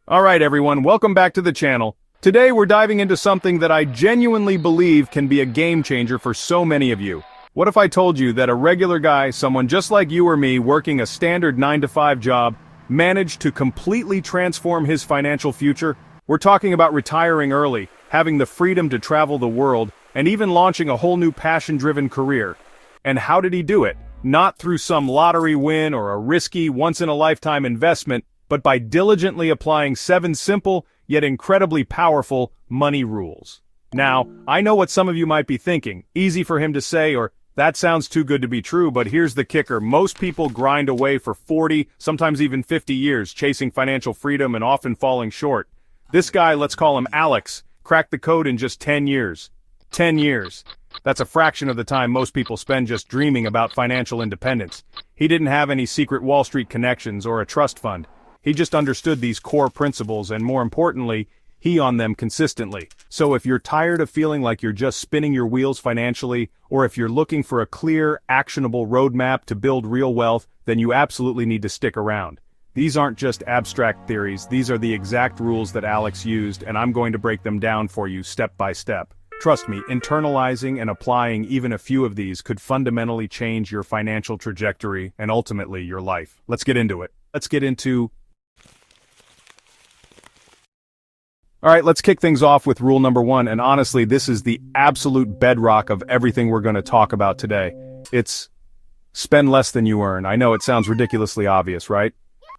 Alright everyone, welcome back to the channel. Today we're diving into something that I genuinely believe can be a game changer for so many of you. What if I told you that a regular guy, someone just like you or me, working a standard 9-to-5 job, managed to completely transform his financial future? We're talking about retiring early, having the freedom to travel the world, and even launching a whole new passion-driven career. And how did he do it? Not through some lottery win or a risky, once-in-a-lifetime investment, but by diligently applying 7 simple, yet incredibly powerful, money rules. Now, I know what some of you might be thinking. Easy for him to say, or that sounds too good to be true, but here's the kicker. Most people grind away for 40, sometimes even 50 years, chasing financial freedom and often falling short. This guy, let's call him Alex, cracked the code in just 10 years. 10 years. That's a fraction of the time most people spend just dreaming about financial independence. He didn't have any secret Wall Street connections or a trust fund. He just understood these core principles and, more importantly, he on them consistently. So if you're tired of feeling like you're just spinning your wheels financially, or if you're looking for a clear, actionable roadmap to build real wealth, then you absolutely need to stick around. These aren't just abstract theories, these are the exact rules that Alex used, and I'm going to break them down for you step by step. Trust me, internalizing and applying even a few of these could fundamentally change your financial trajectory and ultimately your life. Let's get into it. Alright, let's kick things off with rule number 1, and honestly, this is the absolute bedrock of everything we're going to talk about today. It's spend less than you earn. I know it sounds ridiculously obvious, right?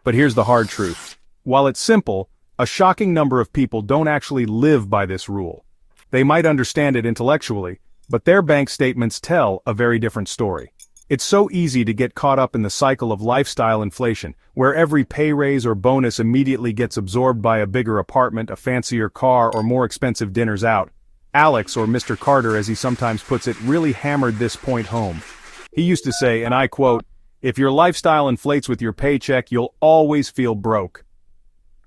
But here's the hard truth. While it's simple, a shocking number of people don't actually live by this rule. They might understand it intellectually, but their bank statements tell a very different story. It's so easy to get caught up in the cycle of lifestyle inflation, where every pay raise or bonus immediately gets absorbed by a bigger apartment, a fancier car, or more expensive dinners out. Alex, or Mr. Carter as he sometimes puts it, really hammered this point home. He used to say, and I quote, "If your lifestyle inflates with your paycheck, you'll always feel broke."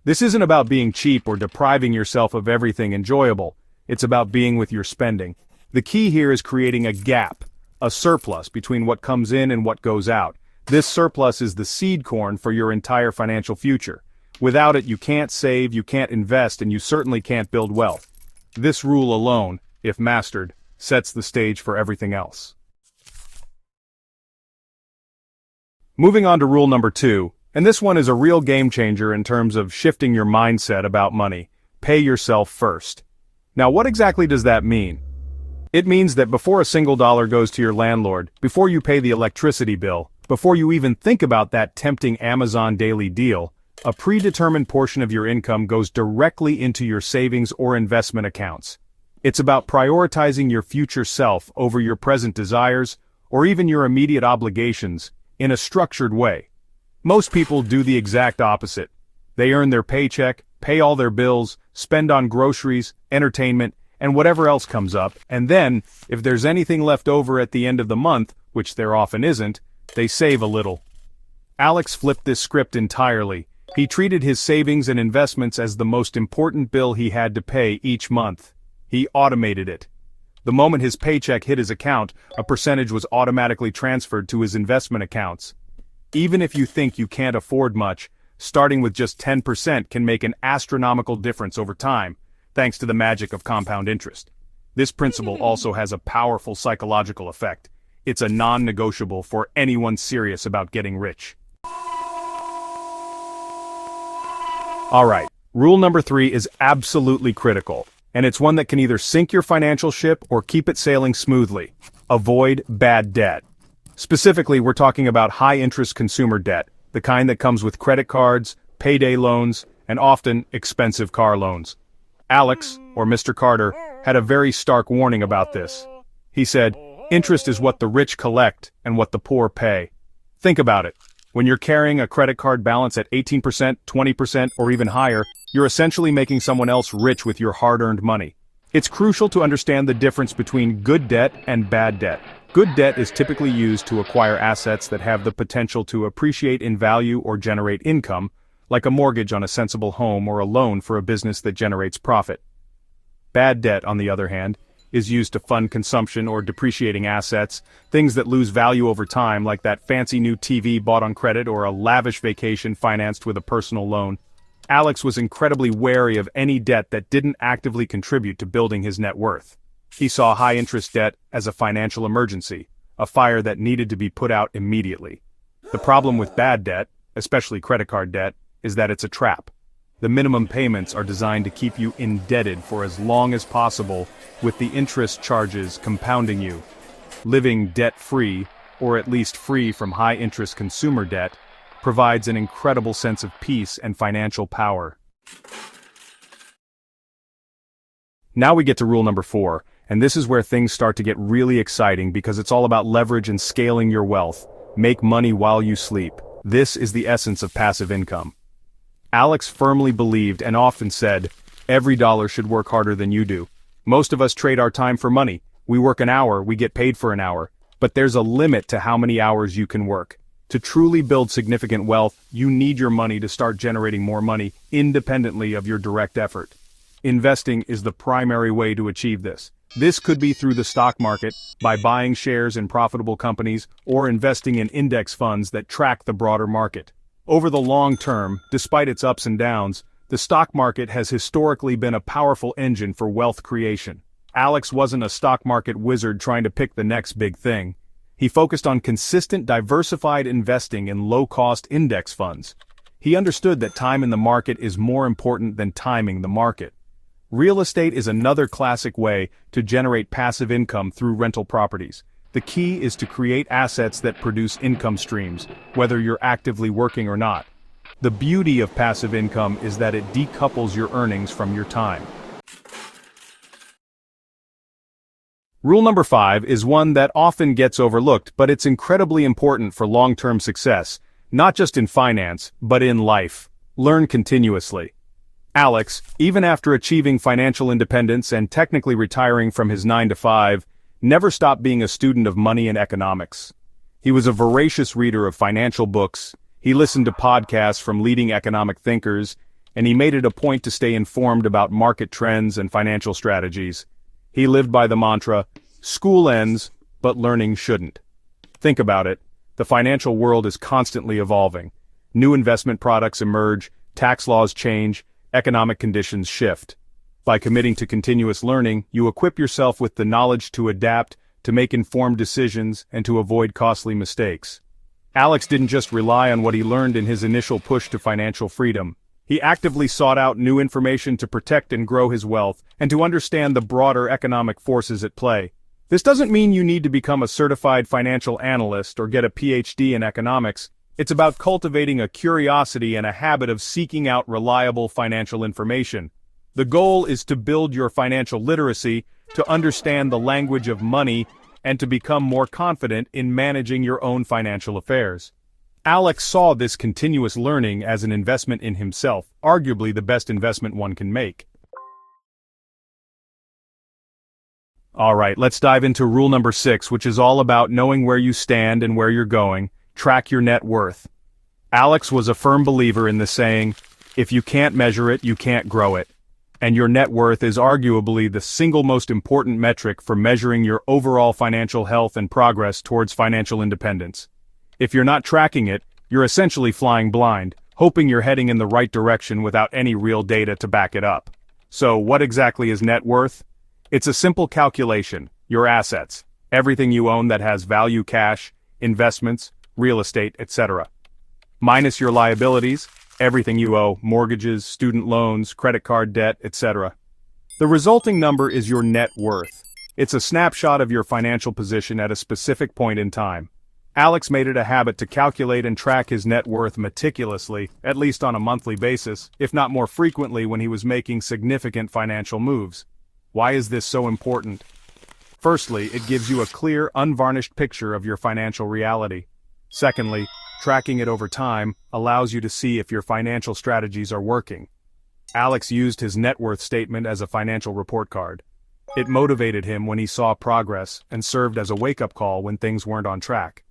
This isn't about being cheap or depriving yourself of everything enjoyable. It's about being with your spending. The key here is creating a gap. A surplus between what comes in and what goes out. This surplus is the seed corn for your entire financial future. Without it, you can't save, you can't invest, and you certainly can't build wealth. This rule alone, if mastered, sets the stage for everything else. Moving on to rule number 2, and this one is a real game changer in terms of shifting your mindset about money. Pay yourself first. Now, what exactly does that mean? It means that before a single dollar goes to your landlord, before you pay the electricity bill, before you even think about that tempting Amazon daily deal, a predetermined portion of your income goes directly into your savings or investment accounts. It's about prioritizing your future self over your present desires, or even your immediate obligations, in a structured way. Most people do the exact opposite. They earn their paycheck, pay all their bills, spend on groceries, entertainment, and whatever else comes up, and then, if there's anything left over at the end of the month, which there often isn't, they save a little. Alex flipped this script entirely. He treated his savings and investments as the most important bill he had to pay each month. He automated it. The moment his paycheck hit his account, a percentage was automatically transferred to his investment accounts. Even if you think you can't afford much, starting with just 10% can make an astronomical difference over time, thanks to the magic of compound interest. This principle also has a powerful psychological effect. It's a non-negotiable for anyone serious about getting rich. Alright, rule number 3 is absolutely critical, and it's one that can either sink your financial ship or keep it sailing smoothly. Avoid bad debt. Specifically, we're talking about high-interest consumer debt, the kind that comes with credit cards, payday loans, and often expensive car loans. Alex, or Mr. Carter, had a very stark warning about this. He said, "Interest is what the rich collect and what the poor pay." Think about it. When you're carrying a credit card balance at 18%, 20%, or even higher, you're essentially making someone else rich with your hard-earned money. It's crucial to understand the difference between good debt and bad debt. Good debt is typically used to acquire assets that have the potential to appreciate in value or generate income, like a mortgage on a sensible home or a loan for a business that generates profit. Bad debt, on the other hand, is used to fund consumption or depreciating assets, things that lose value over time, like that fancy new TV bought on credit or a lavish vacation financed with a personal loan. Alex was incredibly wary of any debt that didn't actively contribute to building his net worth. He saw high-interest debt as a financial emergency, a fire that needed to be put out immediately. The problem with bad debt, especially credit card debt, is that it's a trap. The minimum payments are designed to keep you indebted for as long as possible, with the interest charges compounding you. Living debt-free, or at least free from high-interest consumer debt, provides an incredible sense of peace and financial power. Now we get to rule number 4, and this is where things start to get really exciting because it's all about leverage and scaling your wealth. Make money while you sleep. This is the essence of passive income. Alex firmly believed and often said, every dollar should work harder than you do. Most of us trade our time for money. We work an hour, we get paid for an hour. But there's a limit to how many hours you can work. To truly build significant wealth, you need your money to start generating more money independently of your direct effort. Investing is the primary way to achieve this. This could be through the stock market, by buying shares in profitable companies, or investing in index funds that track the broader market. Over the long term, despite its ups and downs, the stock market has historically been a powerful engine for wealth creation. Alex wasn't a stock market wizard trying to pick the next big thing. He focused on consistent, diversified investing in low-cost index funds. He understood that time in the market is more important than timing the market. Real estate is another classic way to generate passive income through rental properties. The key is to create assets that produce income streams, whether you're actively working or not. The beauty of passive income is that it decouples your earnings from your time. Rule number 5 is one that often gets overlooked, but it's incredibly important for long-term success, not just in finance, but in life. Learn continuously. Alex, even after achieving financial independence and technically retiring from his 9-to-5, never stopped being a student of money and economics. He was a voracious reader of financial books, he listened to podcasts from leading economic thinkers, and he made it a point to stay informed about market trends and financial strategies. He lived by the mantra, school ends, but learning shouldn't. Think about it. The financial world is constantly evolving. New investment products emerge, tax laws change, economic conditions shift. By committing to continuous learning, you equip yourself with the knowledge to adapt, to make informed decisions, and to avoid costly mistakes. Alex didn't just rely on what he learned in his initial push to financial freedom. He actively sought out new information to protect and grow his wealth, and to understand the broader economic forces at play. This doesn't mean you need to become a certified financial analyst or get a PhD in economics. It's about cultivating a curiosity and a habit of seeking out reliable financial information. The goal is to build your financial literacy, to understand the language of money, and to become more confident in managing your own financial affairs. Alex saw this continuous learning as an investment in himself, arguably the best investment one can make. Alright, let's dive into rule number 6, which is all about knowing where you stand and where you're going. Track your net worth. Alex was a firm believer in the saying, if you can't measure it, you can't grow it. And your net worth is arguably the single most important metric for measuring your overall financial health and progress towards financial independence. If you're not tracking it, you're essentially flying blind, hoping you're heading in the right direction without any real data to back it up. So what exactly is net worth? It's a simple calculation, your assets, everything you own that has value, cash, investments, real estate, etc. Minus your liabilities, everything you owe, mortgages, student loans, credit card debt, etc. The resulting number is your net worth. It's a snapshot of your financial position at a specific point in time. Alex made it a habit to calculate and track his net worth meticulously, at least on a monthly basis, if not more frequently when he was making significant financial moves. Why is this so important? Firstly, it gives you a clear, unvarnished picture of your financial reality. Secondly, tracking it over time allows you to see if your financial strategies are working. Alex used his net worth statement as a financial report card. It motivated him when he saw progress and served as a wake-up call when things weren't on track.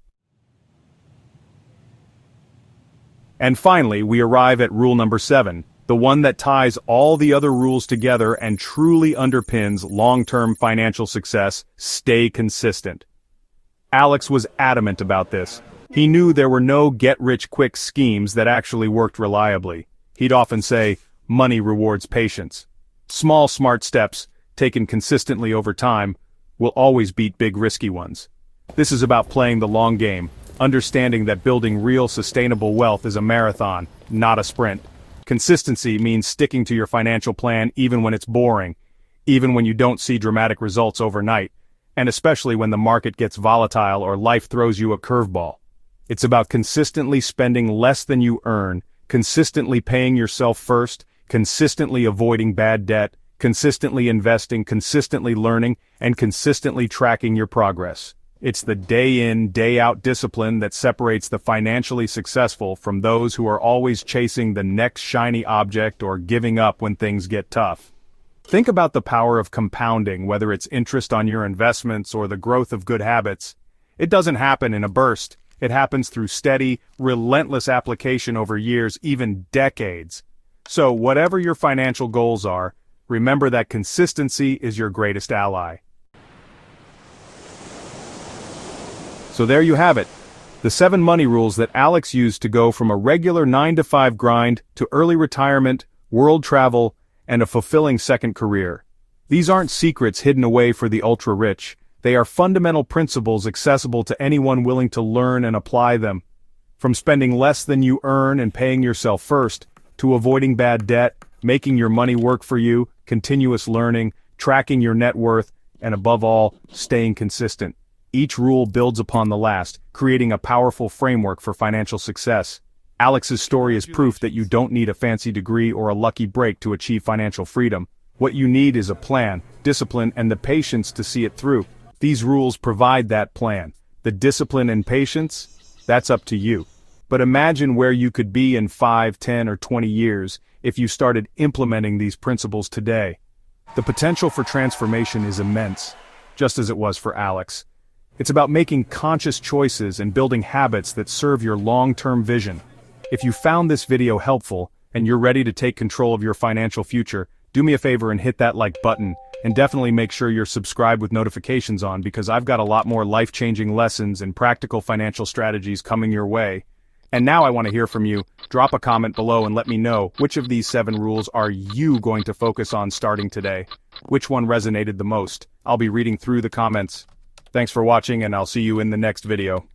And finally, we arrive at rule number 7, the one that ties all the other rules together and truly underpins long-term financial success: stay consistent. Alex was adamant about this. He knew there were no get-rich-quick schemes that actually worked reliably. He'd often say, money rewards patience. Small, smart steps, taken consistently over time, will always beat big risky ones. This is about playing the long game, understanding that building real sustainable wealth is a marathon, not a sprint. Consistency means sticking to your financial plan even when it's boring, even when you don't see dramatic results overnight, and especially when the market gets volatile or life throws you a curveball. It's about consistently spending less than you earn, consistently paying yourself first, consistently avoiding bad debt, consistently investing, consistently learning, and consistently tracking your progress. It's the day-in, day-out discipline that separates the financially successful from those who are always chasing the next shiny object or giving up when things get tough. Think about the power of compounding, whether it's interest on your investments or the growth of good habits. It doesn't happen in a burst. It happens through steady, relentless application over years, even decades. So, whatever your financial goals are, remember that consistency is your greatest ally. So there you have it, the 7 money rules that Alex used to go from a regular 9-to-5 grind to early retirement, world travel, and a fulfilling second career. These aren't secrets hidden away for the ultra-rich. They are fundamental principles accessible to anyone willing to learn and apply them. From spending less than you earn and paying yourself first, to avoiding bad debt, making your money work for you, continuous learning, tracking your net worth, and above all, staying consistent. Each rule builds upon the last, creating a powerful framework for financial success. Alex's story is proof that you don't need a fancy degree or a lucky break to achieve financial freedom. What you need is a plan, discipline, and the patience to see it through. These rules provide that plan. The discipline and patience, that's up to you. But imagine where you could be in 5, 10, or 20 years if you started implementing these principles today. The potential for transformation is immense, just as it was for Alex. It's about making conscious choices and building habits that serve your long-term vision. If you found this video helpful, and you're ready to take control of your financial future, do me a favor and hit that like button, and definitely make sure you're subscribed with notifications on because I've got a lot more life-changing lessons and practical financial strategies coming your way. And now I want to hear from you. Drop a comment below and let me know which of these 7 rules are you going to focus on starting today. Which one resonated the most? I'll be reading through the comments. Thanks for watching and I'll see you in the next video.